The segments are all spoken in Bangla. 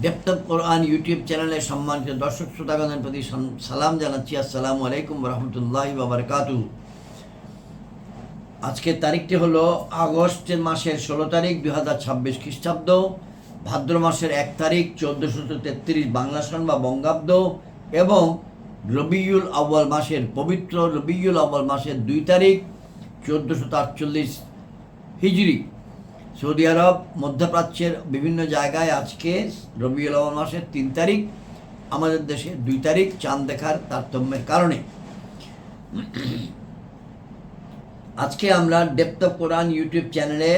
ডেপ্থ অফ কোরআন ইউটিউব চ্যানেলের সম্মানিত দর্শক শ্রোতাগণের প্রতি সালাম জানাচ্ছি। আসসালামু আলাইকুম রহমতুল্লাহি ওয়া বারাকাতুহু। আজকের তারিখটি হলো আগস্টের মাসের 16 তারিখ 2026 খ্রিস্টাব্দ, ভাদ্র মাসের 1 তারিখ 1433 বাংলা সন বা বঙ্গাব্দ, এবং রবিউল আউয়াল মাসের পবিত্র রবিউল আউয়াল মাসের 2 তারিখ 1448 হিজরি। সৌদি আরব, মধ্যপ্রাচ্যের বিভিন্ন জায়গায় আজকে রবিউল আউয়াল মাসের 3 তারিখ, আমাদের দেশে 2 তারিখ, চাঁদ দেখার তারতম্যের কারণে। আজকে আমরা ডেপ্থ অফ কোরআন ইউটিউব চ্যানেলে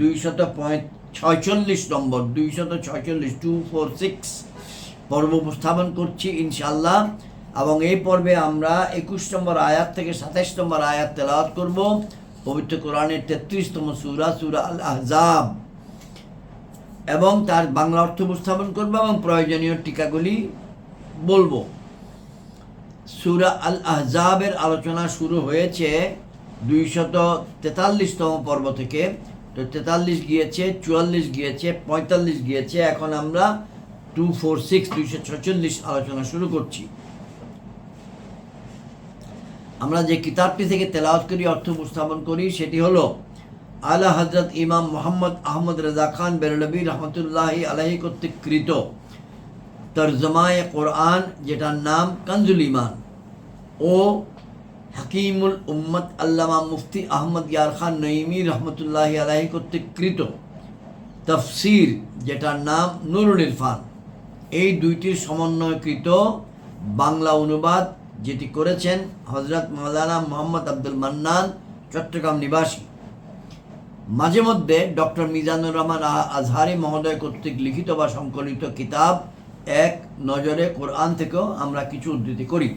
246 নম্বর 246 পর্ব উপস্থাপন করছি ইনশাআল্লাহ, এবং এই পর্বে আমরা 21 নম্বর আয়াত থেকে 27 নম্বর আয়াত তেলাওয়াত করব। পবিত্র কোরআনের 33তম সূরা, সূরা আল আহজাব, এবং তার বাংলা অর্থ উপস্থাপন করব এবং প্রয়োজনীয় টিকাগুলি বলবো। সূরা আল আহজাবের আলোচনা শুরু হয়েছে 243তম পর্ব থেকে। তো 43 গিয়েছে, 44 গিয়েছে, 45 গিয়েছে, এখন আমরা 246 আলোচনা শুরু করছি। আমরা যে কিতাবটি থেকে তেলাওয়াত করি, অর্থ উপস্থাপন করি, সেটি হলো আলা হযরত ইমাম মোহাম্মদ আহমদ রেজা খান বেরলভী রহমতুল্লাহি আলাইহি কর্তৃক কৃত তরজমায়ে কোরআন, যেটার নাম কানজুল ঈমান, ও হাকিমুল উম্মত আল্লামা মুফতি আহমদ ইয়ার খান নঈমী রহমতুল্লাহি আলাইহি কর্তৃক কৃত তফসির, যেটার নাম নুরুল ইরফান, এই দুইটির সমন্বয়কৃত বাংলা অনুবাদ, যেটি করেছেন হযরত মাওলানা মোহাম্মদ আব্দুল মান্নান, চট্টগ্রাম নিবাসী। মাঝে মধ্যে ডক্টর মিজানুর রহমান আজহারি মহোদয় কর্তৃক লিখিত বা সংকলিত কিতাব এক নজরে কোরআন থেকেও আমরা কিছু উদ্ধৃতি করি।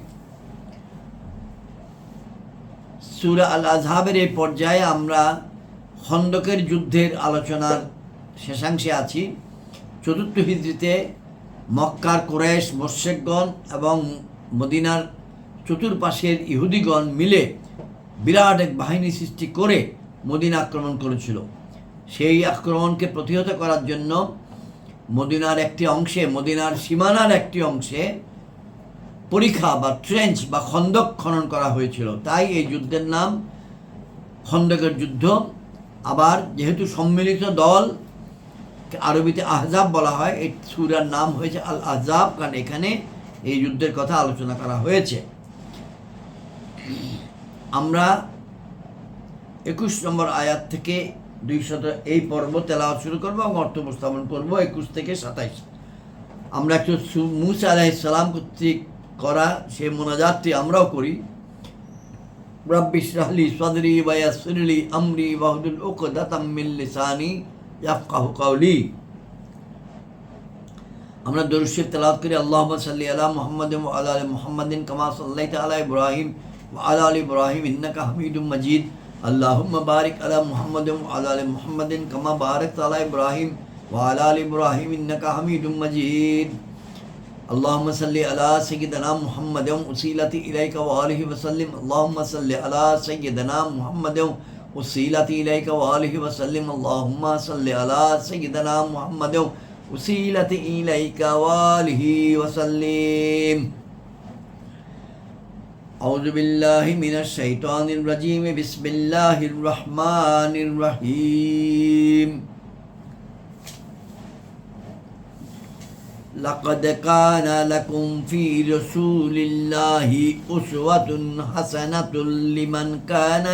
সূরা আল আহজাবের এই পর্যায়ে আমরা খন্দকের যুদ্ধের আলোচনার শেষাংশে আছি। 4th হিজরিতে মক্কার কুরাইশ মুশরিকগণ এবং মদিনার চতুর্পাশের ইহুদিগণ মিলে বিরাট এক বাহিনী সৃষ্টি করে মদিনা আক্রমণ করেছিল। সেই আক্রমণকে প্রতিহত করার জন্য মদিনার একটি অংশে, মদিনার সীমানার একটি অংশে পরিখা বা ট্রেঞ্চ বা খন্দক খনন করা হয়েছিল। তাই এই যুদ্ধের নাম খন্দকের যুদ্ধ। আবার যেহেতু সম্মিলিত দল, আরবিতে আহজাব বলা হয়, এই সূরার নাম হয়েছে আল আহজাব, কারণ এখানে এই যুদ্ধের কথা আলোচনা করা হয়েছে। আমরা 21 নম্বর আয়াত থেকে 200 এই পর্ব তেলাওয়াত শুরু করবো এবং অর্থ উপস্থাপন করবো 21 থেকে 27। আমরা একটু মূসা আলাইহিস সালাম কর্তৃক করা সেই মোনাজাতটি আমরাও করি। রাব্বি ইশরাহ লি সাদরি ওয়া ইয়াসসির লি আমরি ওয়াহলুল উকদাতাম মিন লিসানি ইয়াফকাহু কাওলি। আমরা দরুদ শরীফ তেলাওয়াত করি। আল্লাহুম্মা সাল্লি আলা মুহাম্মাদিন ওয়া আলা আলি মুহাম্মাদিন কামা সাল্লাইতা আলা ইব্রাহিম ওয়া আলা আলি ইব্রাহিম ইন্নাকা হামিদুম মাজিদ। আল্লাহুম্মা বারিক আলা মুহাম্মাদিন ওয়া আলা আলি মুহাম্মাদিন কামা বারাকতা আলা ইব্রাহিম ওয়া আলা আলি ইব্রাহিম ইন্নাকা হামিদুম মাজিদ। আল্লাহুম্মা সাল্লি আলা সাইয়্যিদিনা মুহাম্মাদিন উসিলাতি ইলাইকা ওয়া আলিহি ওয়া সাল্লিম। আল্লাহুম্মা সাল্লি আলা সাইয়্যিদিনা মুহাম্মাদিন উসিলাতি ইলাইকা ওয়া আলিহি ওয়া সাল্লিম। আল্লাহুম্মা সাল্লি আলা সাইয়্যিদিনা মুহাম্মাদিন উসিলাতি ইলাইকা ওয়া আলিহি ওয়া সাল্লিম। আউযু বিল্লাহি মিনাশ শাইতানির রাজীম। বিসমিল্লাহির রহমানির রহিম। লাকাদ কানা লাকুম ফি রাসূলিল্লাহি উসওয়াতুন হাসানাতুল লিমান কানা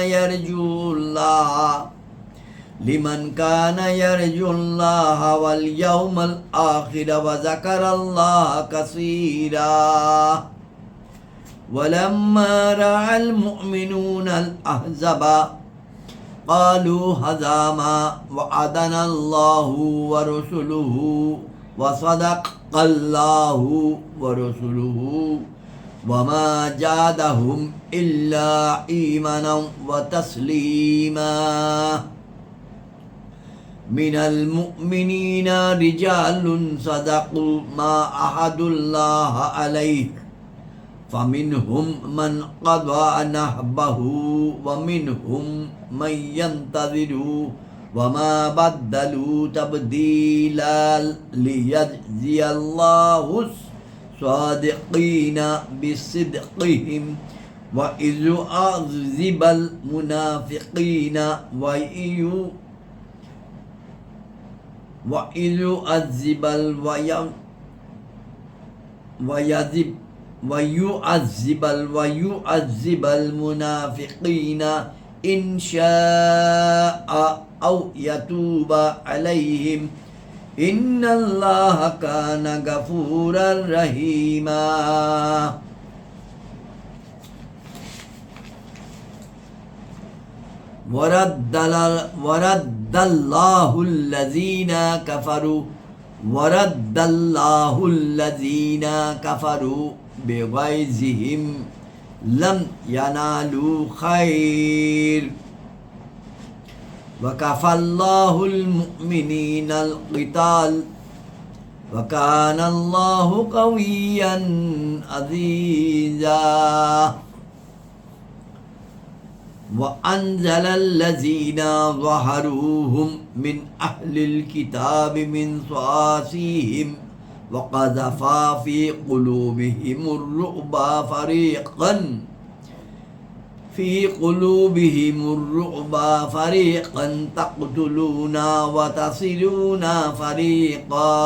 ইয়ারজুল্লাহ ওয়াল ইয়াউমাল আখির ওয়া যাকারাল্লাহা কাসীরা। ওয়ালাম্মা রাআল মুমিনুনাল আহজাবা ক্বালু হাযা মা ওয়া'আদানাল্লাহু ওয়া রাসূলুহু ওয়া সাদাকাল্লাহু ওয়া রাসূলুহু ওয়া মা জাদাহুম ইল্লা ঈমানান ওয়া তাসলীমা। মিনাল মুমিনিনা রিজালুন সাদাকু মা আহাদুল্লাহ আলাইহি ফামিনহুম মান কাদা নাহবাহু ওয়া মিনহুম মান ইয়ান্তাযিরু وما بدلوا تبديلا ليجزي الله الصادقين بصدقهم وإذ يعذب المنافقين وإذ يعذب ويعذب المنافقين إن شاء أو يتوب عليهم إن الله كان غفورا رحيما ورد الله الذين كفروا بغيظهم لم ينالوا خير وكفى الله المؤمنين القتال وكان الله قويا عزيزا وأنزل الذين ظهروهم من أهل الكتاب من صياصيهم وقذف في قلوبهم الرعب فريقا تقتلون وتصلون فريقا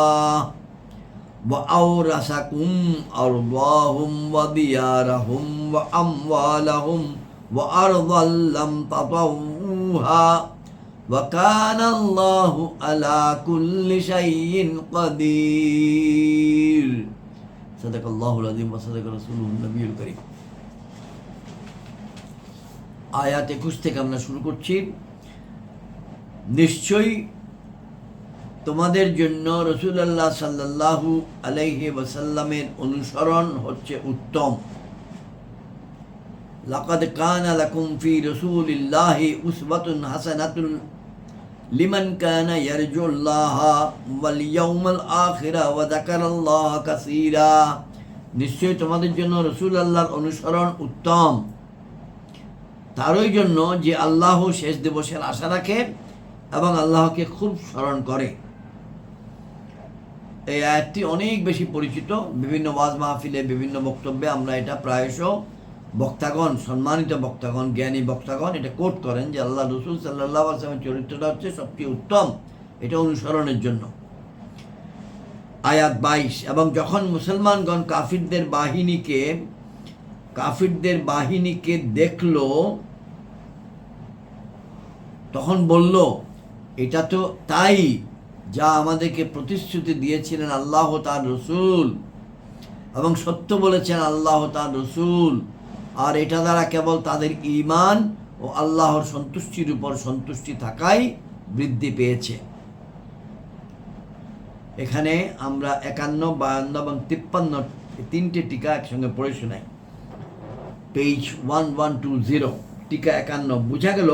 وأورثكم أرضاهم وديارهم وأموالهم وأرضا لم تطئوها وكان الله على كل شيء قدير صدق الله العظيم وصدق رسوله النبي الكريم আয়াত 21 থেকে আমরা শুরু করছি। নিশ্চয়ই তোমাদের জন্য রাসূলুল্লাহ সাল্লাল্লাহু আলাইহি ওয়াসাল্লামের অনুসরণ হচ্ছে উত্তম। লাকাদ কানা লাকুম ফি রাসূলিল্লাহি উসওয়াতুন হাসানাতুন লিমান কানা ইয়ারজুল্লাহা ওয়াল ইয়াউমাল আখিরা ওয়া যাকারাল্লাহা কাসীরা। নিশ্চয়ই তোমাদের জন্য রাসূলুল্লাহর অনুসরণ উত্তম তারই জন্য যে আল্লাহ শেষ দিবসের আশা রাখে এবং আল্লাহকে খুব স্মরণ করে। এই আয়াতটি অনেক বেশি পরিচিত, বিভিন্ন ওয়াজ মাহফিলে বিভিন্ন বক্তব্যে আমরা এটা প্রায়শ বক্তাগণ, সম্মানিত বক্তাগণ, জ্ঞানী বক্তাগণ এটা কোট করেন যে আল্লাহ রসুল সাল্লাল্লাহু আলাইহি ওয়াসাল্লামের চরিত্রটা হচ্ছে সবচেয়ে উত্তম, এটা অনুসরণের জন্য। আয়াত 22, এবং যখন মুসলমানগণ কাফিরদের বাহিনীকে দেখল তখন বলল, এটা তো তাই যা আমাদেরকে প্রতিশ্রুতি দিয়েছিলেন আল্লাহ তার রসুল, এবং সত্য বলেছেন আল্লাহ তার রসুল, আর এটা দ্বারা কেবল তাদের ঈমান ও আল্লাহর সন্তুষ্টির উপর সন্তুষ্টি থাকাই বৃদ্ধি পেয়েছে। এখানে আমরা 51, 52 এবং 53 তিনটে টিকা একসঙ্গে পড়ে শোনাই। পেজ 1120, টিকা 51। বোঝা গেল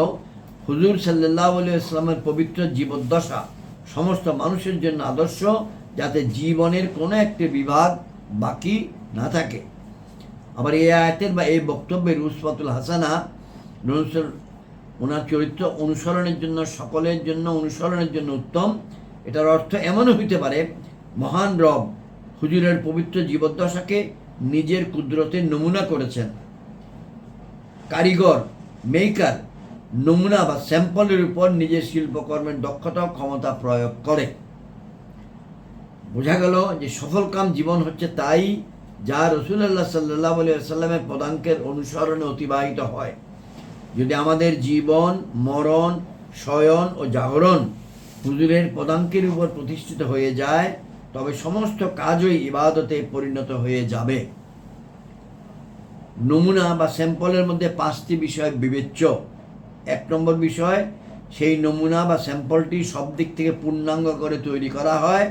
হুজুর সাল্লাল্লাহু আলাইহি ওয়াসাল্লামের পবিত্র জীবদ্দশা সমস্ত মানুষের জন্য আদর্শ, যাতে জীবনের কোনো একটি বিভাগ বাকি না থাকে। আবার এই আয়াতের বা এই বক্তব্যের উসওয়াতুল হাসানা, ওনার চরিত্র অনুসরণের জন্য, সকলের জন্য অনুসরণের জন্য উত্তম, এটার অর্থ এমনও হইতে পারে মহান রব হুজুরের পবিত্র জীবদ্দশাকে নিজের কুদরতের নমুনা করেছেন। কারিগর, মেকার নমুনা বা স্যাম্পলের উপর নিজের শিল্পকর্মের দক্ষতা ও ক্ষমতা প্রয়োগ করে। বোঝা গেল যে সফলকাম জীবন হচ্ছে তাই যা রাসূলুল্লাহ সাল্লাল্লাহু আলাইহি ওয়াসাল্লামের পদাঙ্কের অনুসরণে অতিবাহিত হয়। যদি আমাদের জীবন, মরণ, শয়ন ও জাগরণ হুজুরের পদাঙ্কের উপর প্রতিষ্ঠিত হয়ে যায়, তবে সমস্ত কাজই ইবাদতে পরিণত হয়ে যাবে। নমুনা বা স্যাম্পলের মধ্যে 5টি বিষয় বিবেচ্য। 1 নম্বর বিষয়, সেই নমুনা বা স্যাম্পলটি সব দিক থেকে পূর্ণাঙ্গ করে তৈরি করা হয়।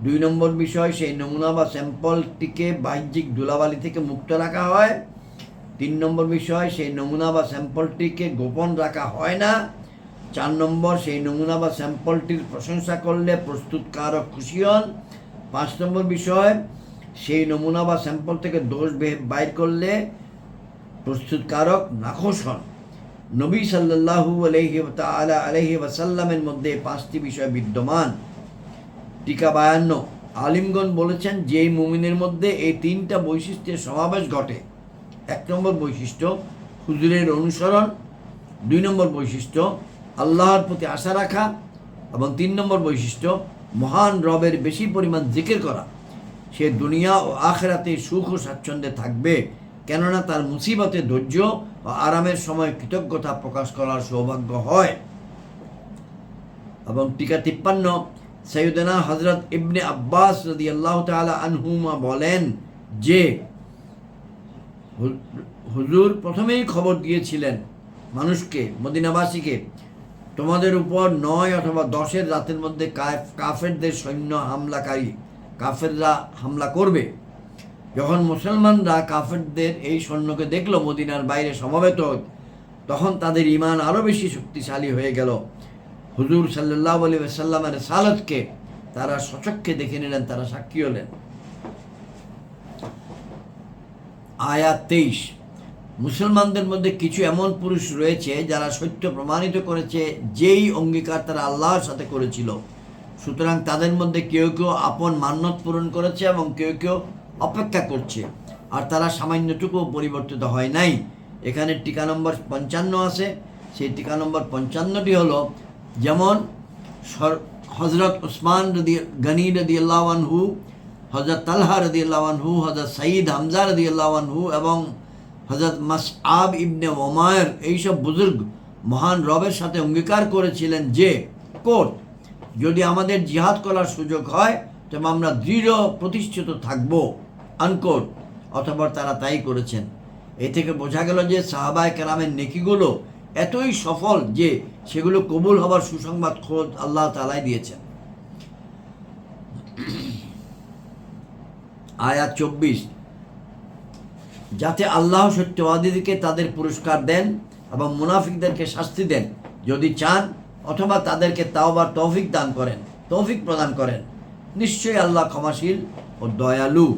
2 নম্বর বিষয়, সেই নমুনা বা স্যাম্পলটিকে বাহ্যিক ধুলাবালি থেকে মুক্ত রাখা হয়। 3 নম্বর বিষয়, সেই নমুনা বা স্যাম্পলটিকে গোপন রাখা হয় না। 4 নম্বর, সেই নমুনা বা স্যাম্পলটির প্রশংসা করলে প্রস্তুতকারক খুশি হন। 5 নম্বর বিষয়, সেই নমুনা বা স্যাম্পল থেকে দোষ বাইর করলে প্রস্তুতকারক নাখোশ হন। নবী সাল্লাল্লাহু আলাইহি ওয়াসাল্লামের মধ্যে 5টি বিষয় বিদ্যমান। টিকা 52, আলিমগণ বলেছেন যে মুমিনের মধ্যে এই 3টা বৈশিষ্ট্যের সমাবেশ ঘটে। 1 নম্বর বৈশিষ্ট্য হুজুরের অনুসরণ, 2 নম্বর বৈশিষ্ট্য আল্লাহর প্রতি আশা রাখা, এবং 3 নম্বর বৈশিষ্ট্য মহান রবের বেশি পরিমাণ জিকির করা। সে দুনিয়া ও আখিরাতে সুখ ও স্বাচ্ছন্দ্যে থাকবে, কেননা তার মুসিবতে ধৈর্য ও আরামের সময় কৃতজ্ঞতা প্রকাশ করার সৌভাগ্য হয়। এবং টিকা 53, সৈয়দনা হযরত ইবনে আব্বাস রাদিয়াল্লাহু তাআলা আনহুমা বলেন যে হুজুর প্রথমেই খবর দিয়েছিলেন মানুষকে, মদিনাবাসীকে, তোমাদের উপর 9 অথবা 10 রাতের মধ্যে কাফেরদের সৈন্য কাফেররা হামলা করবে। যখন মুসলমানরা কাফেরদের এই সৈন্যকে দেখল মদিনার বাইরে সমবেত, তখন তাদের ঈমান আরও বেশি শক্তিশালী হয়ে গেল। হুজুর সাল্লাল্লাহু আলাইহি ওয়াসাল্লামের রিসালাতকে তারা সচক্ষে দেখে নিলেন, তারা সাক্ষী হলেন। আয়াত 23, মুসলমানদের মধ্যে কিছু এমন পুরুষ রয়েছে যারা সত্য প্রমাণিত করেছে যেই অঙ্গীকার তারা আল্লাহর সাথে করেছিল। সুতরাং তাদের মধ্যে কেউ কেউ আপন মান্যত পূরণ করেছে এবং কেউ কেউ অপেক্ষা করছে, আর তারা সামান্যটুকু পরিবর্তিত হয় নাই। এখানে টিকা নম্বর 55 আছে। সেই টিকা নম্বর 55টি হলো, যেমন হযরত উসমান গনি রাদিয়াল্লাহু আনহু, হযরত তালহা রাদিয়াল্লাহু আনহু, হযরত সাঈদ হামজা রাদিয়াল্লাহু আনহু এবং হযরত মাসআব ইবনে উমাইর, এইসব বুজুর্গ মহান রবের সাথে অঙ্গীকার করেছিলেন যে যদি আমাদের জিহাদ করার সুযোগ হয় তবে আমরা দৃঢ় প্রতিষ্ঠিত থাকব, আনকোট। অথবা তারা তাই করেছেন। এ থেকে বোঝা গেল যে সাহাবায়ে কেরামের নেকিগুলো এতই সফল যে সেগুলো কবুল হবার সুসংবাদ খোদ আল্লাহ তাআলাই দিয়েছেন। আয়াত 24, যাতে আল্লাহ সত্যবাদীদেরকে তাদের পুরস্কার দেন এবং মুনাফিকদেরকে শাস্তি দেন যদি চান, অথবা তাদেরকে তাওবার তৌফিক প্রদান করেন। নিশ্চয়ই আল্লাহ ক্ষমাশীল ও দয়ালু।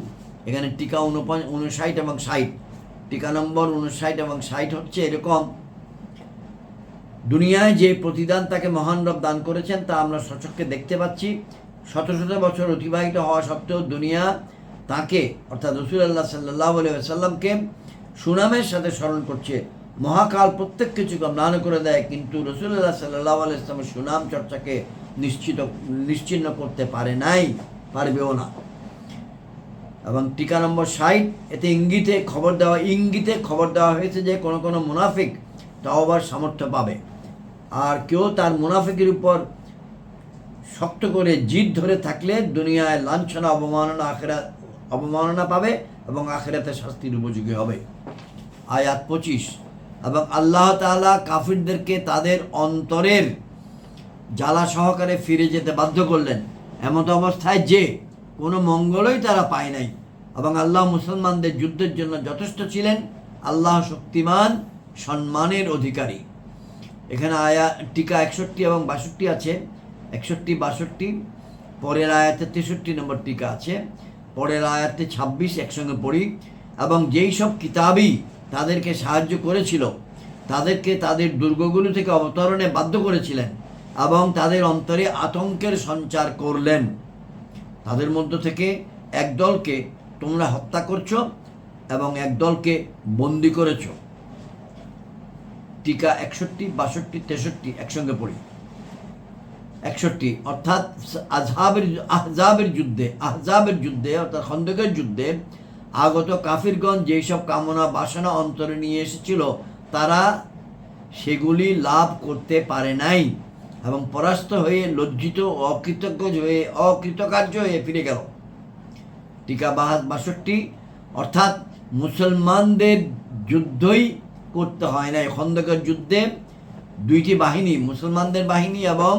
এখানে টিকা 59 এবং 60, টিকা নম্বর 59 এবং 60 হচ্ছে এরকম, দুনিয়ায় যে প্রতিদান তাকে মহান রব দান করেছেন তা আমরা সচক্ষে দেখতে পাচ্ছি। শত শত বছর অতিবাহিত হওয়া সত্ত্বেও দুনিয়া তাকে, অর্থাৎ রাসূলুল্লাহ সাল্লাল্লাহু আলাইহি ওয়াসাল্লামকে সুনামের সাথে স্মরণ করছে। মহাকাল প্রত্যেক কিছুকে ম্লান করে দেয়, কিন্তু রাসূলুল্লাহ সাল্লাল্লাহু আলাইহি ওয়াসাল্লামের সুনাম চর্চাকে নিশ্চিন্ন করতে পারবেও না। এবং টিকা নম্বর 60, এতে ইঙ্গিতে খবর দেওয়া হয়েছে যে কোনো মুনাফিক তাওবার সামর্থ্য পাবে, আর কেউ তার মুনাফিকের উপর শক্ত করে জিদ ধরে থাকলে দুনিয়ায় লাঞ্ছনা অবমাননা পাবে এবং আখিরাতে শাস্তির উপযোগী হবে। আয়াত 25, এবং আল্লাহ তাআলা কাফিরদেরকে তাদের অন্তরের জ্বালা সহকারে ফিরে যেতে বাধ্য করলেন, এমত অবস্থায় যে কোনো মঙ্গলই তারা পায় নাই, এবং আল্লাহ মুসলমানদের যুদ্ধের জন্য যথেষ্ট ছিলেন। আল্লাহ শক্তিমান, সম্মানের অধিকারী। এখানে টিকা 61 এবং 62 আছে। 61, 62, পরের আয়াতে 63 নম্বর টিকা আছে। পরের আয়াতে 26 একসঙ্গে পড়ি। এবং যেই সব কিতাবী তাদেরকে সাহায্য করেছিল তাদেরকে তাদের দুর্গগুলো থেকে অবতরণে বাধ্য করেছিলেন এবং তাদের অন্তরে আতঙ্কের সঞ্চার করলেন। তাদের মধ্য থেকে এক দলকে তোমরা হত্যা করছো এবং এক দলকে বন্দী করেছো। টিকা 61, 62, 63 একসঙ্গে পড়ি। 61, অর্থাৎ আহজাবের যুদ্ধে অর্থাৎ খন্দকের যুদ্ধে আগত কাফিরগণ যেসব কামনা বাসনা অন্তরে নিয়ে এসেছিল তারা সেগুলি লাভ করতে পারে নাই এবং পরাস্ত হয়ে লজ্জিত অকৃতকার্য হয়ে ফিরে গেল। টিকা 62, অর্থাৎ মুসলমানদের যুদ্ধই করতে হয় নাই। খন্দকের যুদ্ধে দুইটি বাহিনী, মুসলমানদের বাহিনী এবং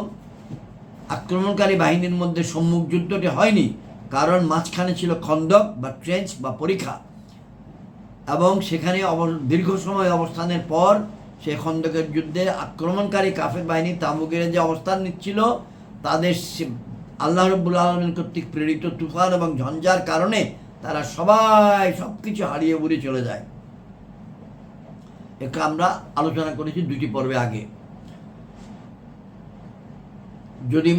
আক্রমণকারী বাহিনীর মধ্যে সম্মুখ যুদ্ধটি হয়নি, কারণ মাঝখানে ছিল খন্দক বা ট্রেঞ্চ বা পরিখা, এবং সেখানে দীর্ঘ সময় অবস্থানের পর সেই খন্দকের যুদ্ধে আক্রমণকারী কাফের বাহিনী তাঁবুগেরে যে অবস্থান নিচ্ছিল তাদের আল্লাহ রাব্বুল আলামিন কর্তৃক প্রেরিত তুফান এবং ঝঞ্ঝার কারণে তারা সব কিছু হারিয়ে উড়ে চলে যায়। এটা আমরা আলোচনা করেছি 2টি পর্বে আগে। যদি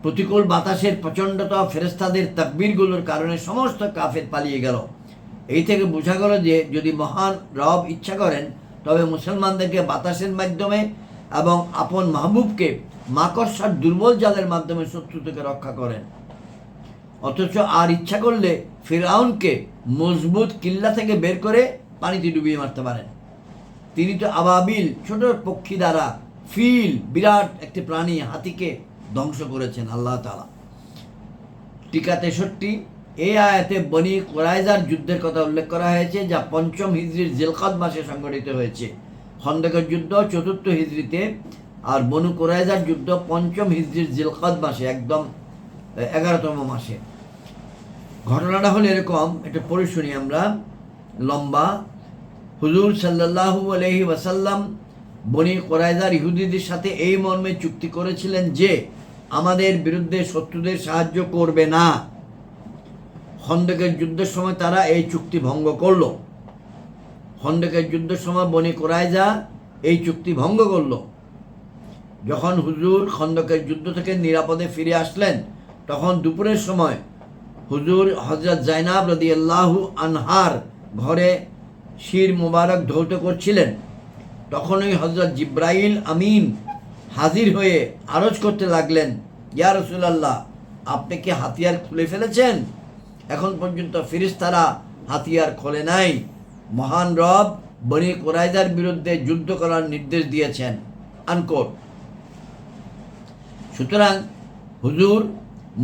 প্রতিকূল বাতাসের প্রচণ্ডতা ফেরেশতাদের তাকবীরগুলোর কারণে সমস্ত কাফের পালিয়ে গেল। এই থেকে বোঝা গেল যে যদি মহান রব ইচ্ছা করেন তবে মুসলমানদেরকে বাতাসের মাধ্যমে এবং আপন মাহবুবকে মাকড়সার দুর্বল জালের মাধ্যমে শত্রু থেকে রক্ষা করেন। অথচ আর ইচ্ছা করলে ফিরআউনকে মজবুত কিল্লা থেকে বের করে পানিতে ডুবিয়ে মারতে পারেন। তিনি তো আবাবিল ছোট পক্ষী দ্বারা ফিল বিরাট একটি প্রাণী হাতিকে ধ্বংস করেছেন আল্লাহ তাআলা। টিকা 63। এই আয়াতে বনি কুরাইজার যুদ্ধের কথা উল্লেখ করা হয়েছে, যা 5ম হিজরির জিলকাদ মাসে সংঘটিত হয়েছে। খন্দকের যুদ্ধ 4র্থ হিজরিতে, আর বনু কুরাইজার যুদ্ধ 5ম হিজরির জিলকাদ মাসে, একদম 11তম মাসে। ঘটনাটা হলো এরকম, এটা পড়ে শুনি আমরা, লম্বা। হুজুর সাল্লাল্লাহু আলাইহি ওয়াসাল্লাম বনি কুরাইজার ইহুদিদের সাথে এই মর্মে চুক্তি করেছিলেন যে আমাদের বিরুদ্ধে শত্রুদের সাহায্য করবে না। খন্দকের যুদ্ধের সময় তারা এই চুক্তি ভঙ্গ করল। খন্দকের যুদ্ধের সময় বনি কুরাইজা এই চুক্তি ভঙ্গ করল। যখন হুজুর খন্দকের যুদ্ধ থেকে নিরাপদে ফিরে আসলেন, তখন দুপুরের সময় হুজুর হযরত জাইনাব রাদিয়াল্লাহু আনহার ঘরে শির মুবারক ধৌত করছিলেন। তখনই হযরত জিব্রাইল আমিন হাজির হয়ে আরজ করতে লাগলেন, ইয়া রাসূলুল্লাহ, আপনি কি হাতিয়ার খুলে ফেলেছেন? এখন পর্যন্ত ফেরেশতারা হাতিয়ার খোলে নাই। মহান রব বনি কুরাইজার বিরুদ্ধে যুদ্ধ করার নির্দেশ দিয়েছেন। আনকোট। সুতরাং হুজুর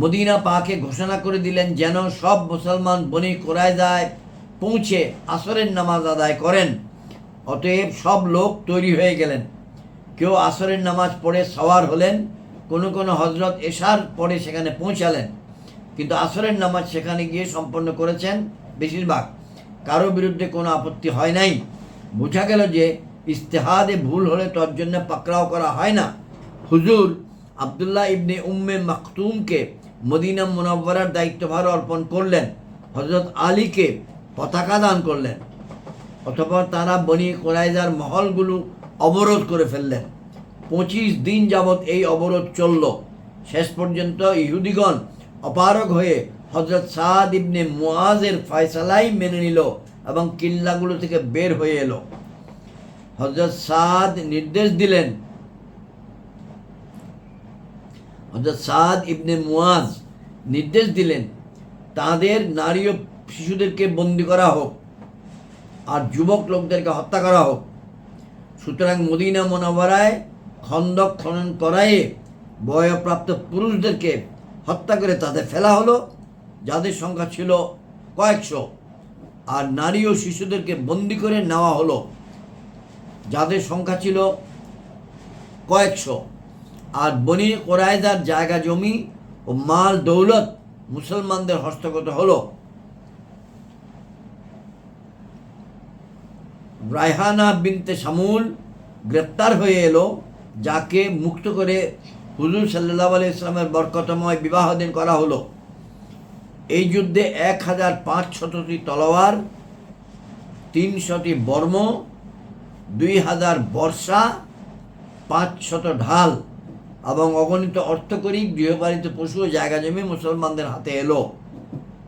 মদিনা পাকে ঘোষণা করে দিলেন যেন সব মুসলমান বনি কুরাইজায় পৌঁছে আসরের নামাজ আদায় করেন। অতএব সব লোক তৈরি হয়ে গেলেন। কেউ আসরের নামাজ পড়ে সওয়ার হলেন, কোনো হজরত এশার পরে সেখানে পৌঁছালেন, কিন্তু আসরের নামাজ সেখানে গিয়ে সম্পন্ন করেছেন বেশিরভাগ। কারো বিরুদ্ধে কোনো আপত্তি হয় নাই। বোঝা গেল যে ইস্তেহাদে ভুল হলে তোর জন্য পাকড়াও করা হয় না। হুজুর আবদুল্লাহ ইবনে উম্মে মাকতুমকে মদিনা মুনাওয়ারার দায়িত্বভার অর্পণ করলেন, হযরত আলীকে পতাকা দান করলেন। অতঃপর তারা বনি কুরাইজার মহলগুলো অবরোধ করে ফেললেন। 25 দিন যাবৎ এই অবরোধ চলল। শেষ পর্যন্ত ইহুদিগণ অপারগ হয়ে হযরত সাদ ইবনে মুআজের ফয়সালাই মেনে নিল এবং কিল্লাগুলো থেকে বের হয়ে এলো। হযরত সাদ ইবনে মুআজ নির্দেশ দিলেন তাদের নারী ও শিশুদেরকে বন্দী করা হোক আর যুবক লোকদেরকে হত্যা করা হোক। সুতরাং মদিনা মুনাওয়ারায় খন্দক খনন করায় বয়প্রাপ্ত পুরুষদেরকে হত্যা করে তাদের ফেলা হলো, যাদের সংখ্যা ছিল কয়েকশো, আর নারী ও শিশুদেরকে বন্দী করে নেওয়া হলো, যাদের সংখ্যা ছিল কয়েকশো। আর বনি কুরাইজার জায়গা জমি ও মাল দৌলত মুসলমানদের হস্তগত হলো। রায়হানা বিনতে শামুল গ্রেপ্তার হয়ে এলো, যাকে মুক্ত করে হুজুর সাল্লাল্লাহু আলাইহি ওয়াসাল্লামের বরকতময় বিবাহ দিন করা হলো। এই যুদ্ধে 1500টি তলোয়ার, 300টি বর্ম, 2000 বর্ষা, 500 ঢাল এবং অগণিত অর্থকরী গৃহপালিত পশু ও জায়গা জমি মুসলমানদের হাতে এলো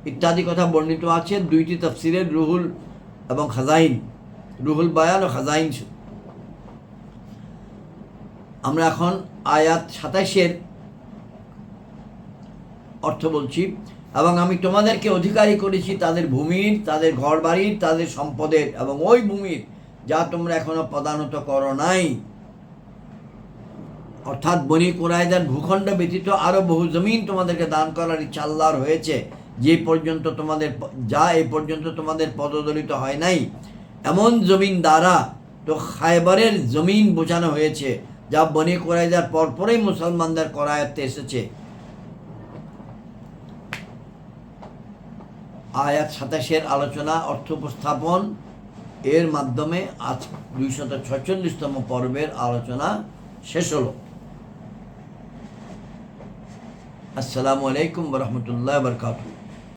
ইত্যাদি কথা বর্ণিত আছে 2টি তাফসিরের, রুহুল এবং খাজাইন, রুহুল বায়ান ও খাজাইন। আমরা এখন আয়াত 27-এর অর্থ বলছি। এবং আমি তোমাদেরকে অধিকারী করেছি তাদের ভূমির, তাদের ঘর বাড়ির, তাদের সম্পদের এবং ওই ভূমির যা তোমরা এখনো প্রদানত করো নাই। অর্থাৎ বনি কুরাইজার ভূখণ্ড ব্যতীত আরো বহু জমিন তোমাদেরকে দান করার ইচ্ছা আল্লাহর হয়েছে, যা এই পর্যন্ত তোমাদের পদদলিত হয় নাই। এমন জমিন দ্বারা তো খায়বরের জমিন বোঝানো হয়েছে, যা বনি কুরাইজার পরপরই মুসলমানদের করায়ত্তে এসেছে। আয়াত 27-এর আলোচনা অর্থ উপস্থাপন এর মাধ্যমে আজ 246তম পর্বের আলোচনা শেষ হলো। আসসালামু আলাইকুম ওয়া রাহমাতুল্লাহি ওয়া বারাকাতুহু।